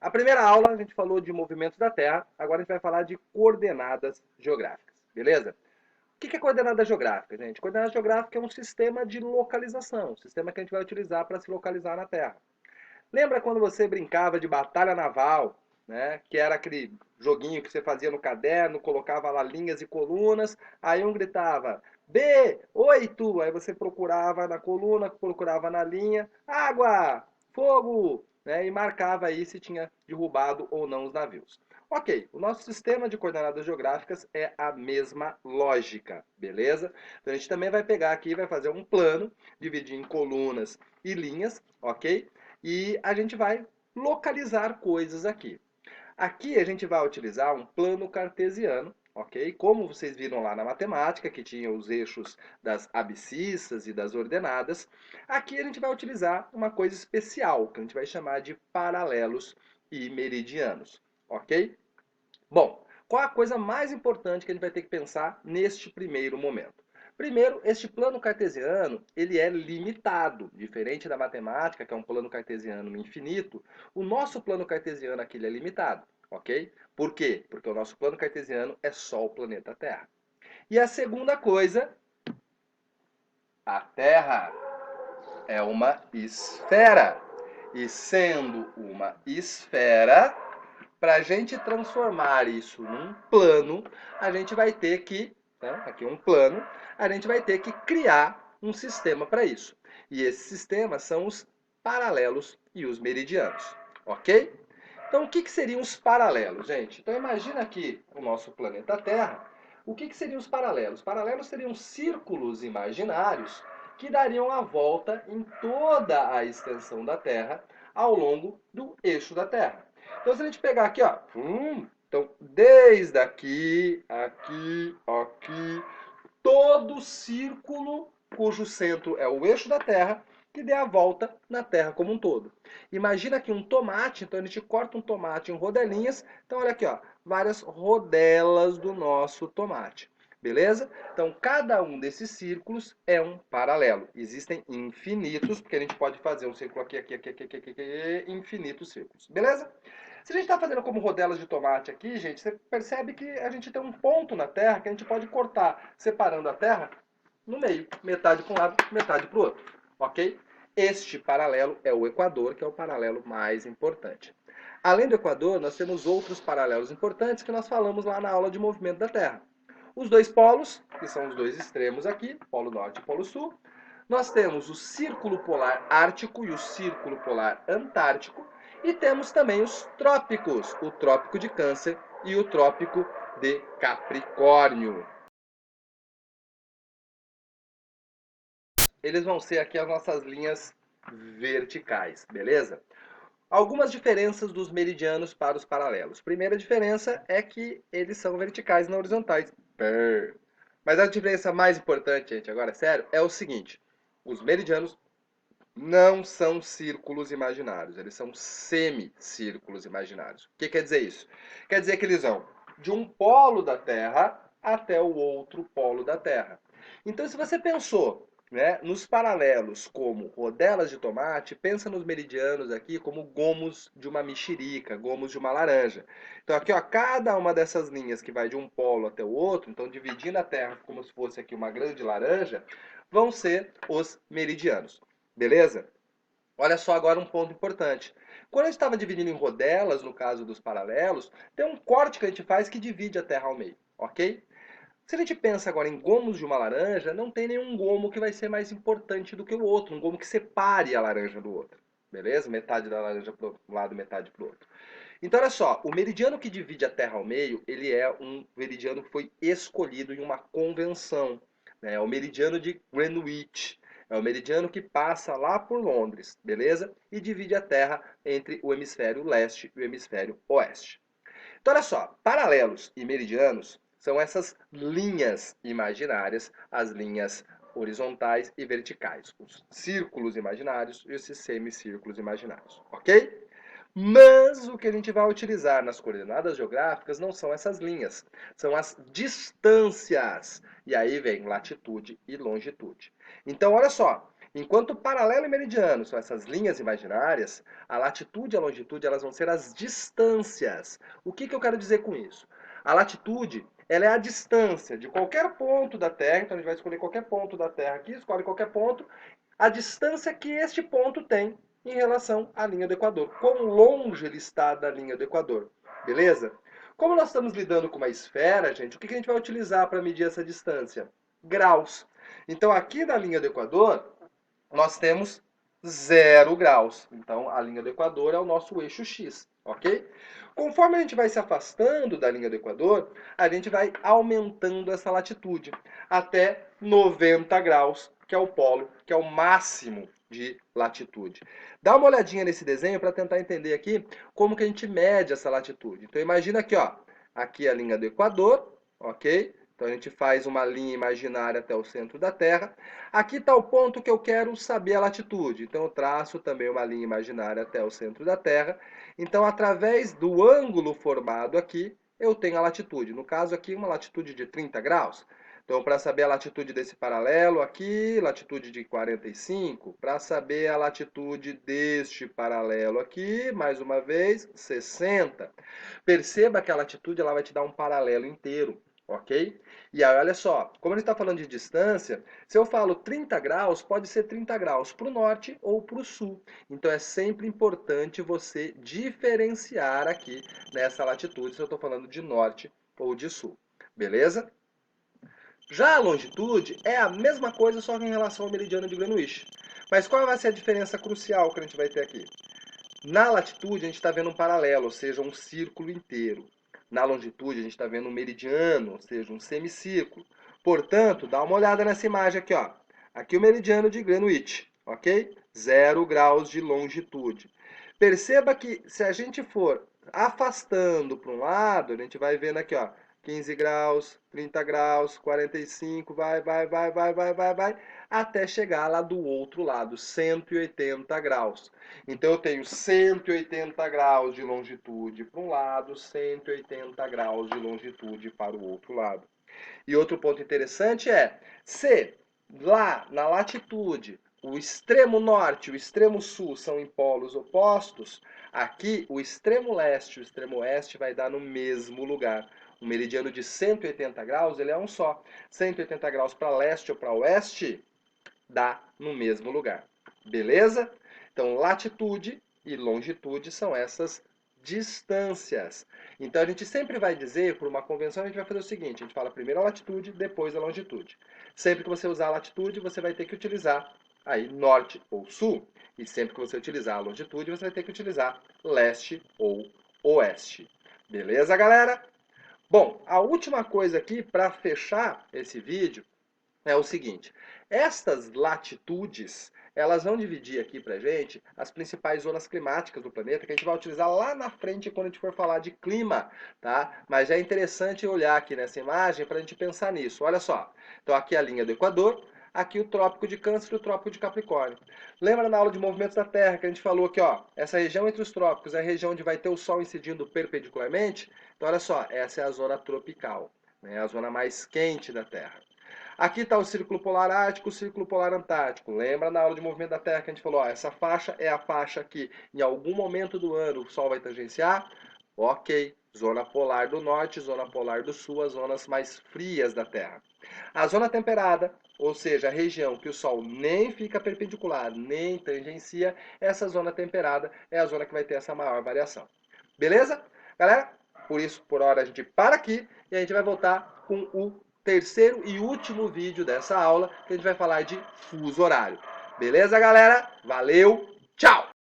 A primeira aula a gente falou de movimentos da Terra, agora a gente vai falar de coordenadas geográficas, beleza? O que é coordenada geográfica, gente? Coordenada geográfica é um sistema de localização, um sistema que a gente vai utilizar para se localizar na Terra. Lembra quando você brincava de batalha naval, né? Que era aquele joguinho que você fazia no caderno, colocava lá linhas e colunas, aí um gritava B8, aí você procurava na coluna, procurava na linha, água, fogo, né? E marcava aí se tinha derrubado ou não os navios. Ok, o nosso sistema de coordenadas geográficas é a mesma lógica, beleza? Então a gente também vai pegar aqui, vai fazer um plano, dividir em colunas e linhas, ok? E a gente vai localizar coisas aqui. Aqui a gente vai utilizar um plano cartesiano, ok? Como vocês viram lá na matemática, que tinha os eixos das abscissas e das ordenadas, aqui a gente vai utilizar uma coisa especial, que a gente vai chamar de paralelos e meridianos, ok? Bom, qual a coisa mais importante que a gente vai ter que pensar neste primeiro momento? Primeiro, este plano cartesiano, ele é limitado, diferente da matemática, que é um plano cartesiano infinito, o nosso plano cartesiano aqui ele é limitado, ok? Por quê? Porque o nosso plano cartesiano é só o planeta Terra. E a segunda coisa, a Terra é uma esfera. E sendo uma esfera, para a gente transformar isso num plano, a gente vai ter que, né, aqui um plano, a gente vai ter que criar um sistema para isso. E esses sistemas são os paralelos e os meridianos, ok? Então, o que seriam os paralelos, gente? Então, imagina aqui o nosso planeta Terra. O que seriam os paralelos? Os paralelos seriam círculos imaginários que dariam a volta em toda a extensão da Terra ao longo do eixo da Terra. Então, se a gente pegar aqui, ó, então, desde aqui, aqui, aqui, todo círculo cujo centro é o eixo da Terra, que dê a volta na Terra como um todo. Imagina aqui um tomate, então a gente corta um tomate em rodelinhas. Então, olha aqui, ó, várias rodelas do nosso tomate. Beleza? Então, cada um desses círculos é um paralelo. Existem infinitos, porque a gente pode fazer um círculo aqui, aqui, aqui, aqui, aqui, aqui, aqui infinitos círculos. Beleza? Se a gente está fazendo como rodelas de tomate aqui, gente, você percebe que a gente tem um ponto na Terra que a gente pode cortar, separando a Terra no meio, metade para um lado, metade para o outro, ok? Este paralelo é o Equador, que é o paralelo mais importante. Além do Equador, nós temos outros paralelos importantes que nós falamos lá na aula de movimento da Terra. Os dois polos, que são os dois extremos aqui, Polo Norte e Polo Sul. Nós temos o Círculo Polar Ártico e o Círculo Polar Antártico. E temos também os trópicos, o Trópico de Câncer e o Trópico de Capricórnio. Eles vão ser aqui as nossas linhas verticais, beleza? Algumas diferenças dos meridianos para os paralelos. Primeira diferença é que eles são verticais e não horizontais. Mas a diferença mais importante, gente, agora é sério, é o seguinte: os meridianos não são círculos imaginários, eles são semicírculos imaginários. O que quer dizer isso? Quer dizer que eles vão de um polo da Terra até o outro polo da Terra. Então, se você pensou, né, nos paralelos como rodelas de tomate, pensa nos meridianos aqui como gomos de uma mexerica, gomos de uma laranja. Então, aqui, ó, cada uma dessas linhas que vai de um polo até o outro, então dividindo a Terra como se fosse aqui uma grande laranja, vão ser os meridianos. Beleza? Olha só agora um ponto importante. Quando a gente estava dividindo em rodelas, no caso dos paralelos, tem um corte que a gente faz que divide a Terra ao meio, ok? Se a gente pensa agora em gomos de uma laranja, não tem nenhum gomo que vai ser mais importante do que o outro, um gomo que separe a laranja do outro. Beleza? Metade da laranja para um lado, metade para o outro. Então, olha só, o meridiano que divide a Terra ao meio, ele é um meridiano que foi escolhido em uma convenção. Né? É o meridiano de Greenwich. É o meridiano que passa lá por Londres, beleza? E divide a Terra entre o hemisfério leste e o hemisfério oeste. Então, olha só, paralelos e meridianos são essas linhas imaginárias, as linhas horizontais e verticais, os círculos imaginários e esses semicírculos imaginários, ok? Mas o que a gente vai utilizar nas coordenadas geográficas não são essas linhas, são as distâncias. E aí vem latitude e longitude. Então, olha só, Enquanto paralelo e meridiano são essas linhas imaginárias, a latitude e a longitude elas vão ser as distâncias. O que eu quero dizer com isso? A latitude ela é a distância de qualquer ponto da Terra, então a gente vai escolher qualquer ponto da Terra aqui, escolhe qualquer ponto, a distância que este ponto tem em relação à linha do Equador. Quão longe ele está da linha do Equador, beleza? Como nós estamos lidando com uma esfera, gente, o que a gente vai utilizar para medir essa distância? Graus. Então aqui na linha do Equador, nós temos 0 graus. Então, a linha do Equador é o nosso eixo X, ok? Conforme a gente vai se afastando da linha do Equador, a gente vai aumentando essa latitude até 90 graus, que é o polo, que é o máximo de latitude. Dá uma olhadinha nesse desenho para tentar entender aqui como que a gente mede essa latitude. Então, imagina aqui, ó, aqui a linha do Equador, ok? Então a gente faz uma linha imaginária até o centro da Terra. Aqui está o ponto que eu quero saber a latitude. Então eu traço também uma linha imaginária até o centro da Terra. Então, através do ângulo formado aqui, eu tenho a latitude. No caso aqui, uma latitude de 30 graus. Então, para saber a latitude desse paralelo aqui, latitude de 45. Para saber a latitude deste paralelo aqui, mais uma vez, 60. Perceba que a latitude ela vai te dar um paralelo inteiro. Ok? E aí, olha só, como a gente está falando de distância, se eu falo 30 graus, pode ser 30 graus para o norte ou para o sul. Então é sempre importante você diferenciar aqui nessa latitude, se eu estou falando de norte ou de sul. Beleza? Já a longitude é a mesma coisa, só que em relação ao meridiano de Greenwich. Mas qual vai ser a diferença crucial que a gente vai ter aqui? Na latitude, a gente está vendo um paralelo, ou seja, um círculo inteiro. Na longitude, a gente está vendo um meridiano, ou seja, um semicírculo. Portanto, dá uma olhada nessa imagem aqui, ó. Aqui o meridiano de Greenwich, ok? 0 graus de longitude. Perceba que se a gente for afastando para um lado, a gente vai vendo aqui, ó, 15 graus, 30 graus, 45, vai, até chegar lá do outro lado, 180 graus. Então eu tenho 180 graus de longitude para um lado, 180 graus de longitude para o outro lado. E outro ponto interessante é, se lá na latitude o extremo norte e o extremo sul são em polos opostos, aqui o extremo leste e o extremo oeste vai dar no mesmo lugar. O meridiano de 180 graus ele é um só. 180 graus para leste ou para oeste dá no mesmo lugar. Beleza? Então, latitude e longitude são essas distâncias. Então, a gente sempre vai dizer, por uma convenção, a gente vai fazer o seguinte, a gente fala primeiro a latitude, depois a longitude. Sempre que você usar a latitude, você vai ter que utilizar aí norte ou sul. E sempre que você utilizar a longitude, você vai ter que utilizar leste ou oeste. Beleza, galera? Bom, a última coisa aqui para fechar esse vídeo é o seguinte, estas latitudes, elas vão dividir aqui pra gente as principais zonas climáticas do planeta, que a gente vai utilizar lá na frente quando a gente for falar de clima, tá? Mas é interessante olhar aqui nessa imagem para a gente pensar nisso. Olha só, então aqui é a linha do Equador, aqui o Trópico de Câncer e o Trópico de Capricórnio. Lembra na aula de movimentos da Terra que a gente falou que, ó, essa região entre os trópicos é a região onde vai ter o Sol incidindo perpendicularmente? Então olha só, essa é a zona tropical, né? A zona mais quente da Terra. Aqui está o Círculo Polar Ártico, o Círculo Polar Antártico. Lembra na aula de movimento da Terra que a gente falou, ó, essa faixa é a faixa que em algum momento do ano o Sol vai tangenciar? Ok. Zona polar do norte, zona polar do sul, as zonas mais frias da Terra. A zona temperada, ou seja, a região que o Sol nem fica perpendicular, nem tangencia, essa zona temperada é a zona que vai ter essa maior variação. Beleza? Galera, por isso, por hora, a gente para aqui e a gente vai voltar com o terceiro e último vídeo dessa aula, que a gente vai falar de fuso horário. Beleza, galera? Valeu, tchau!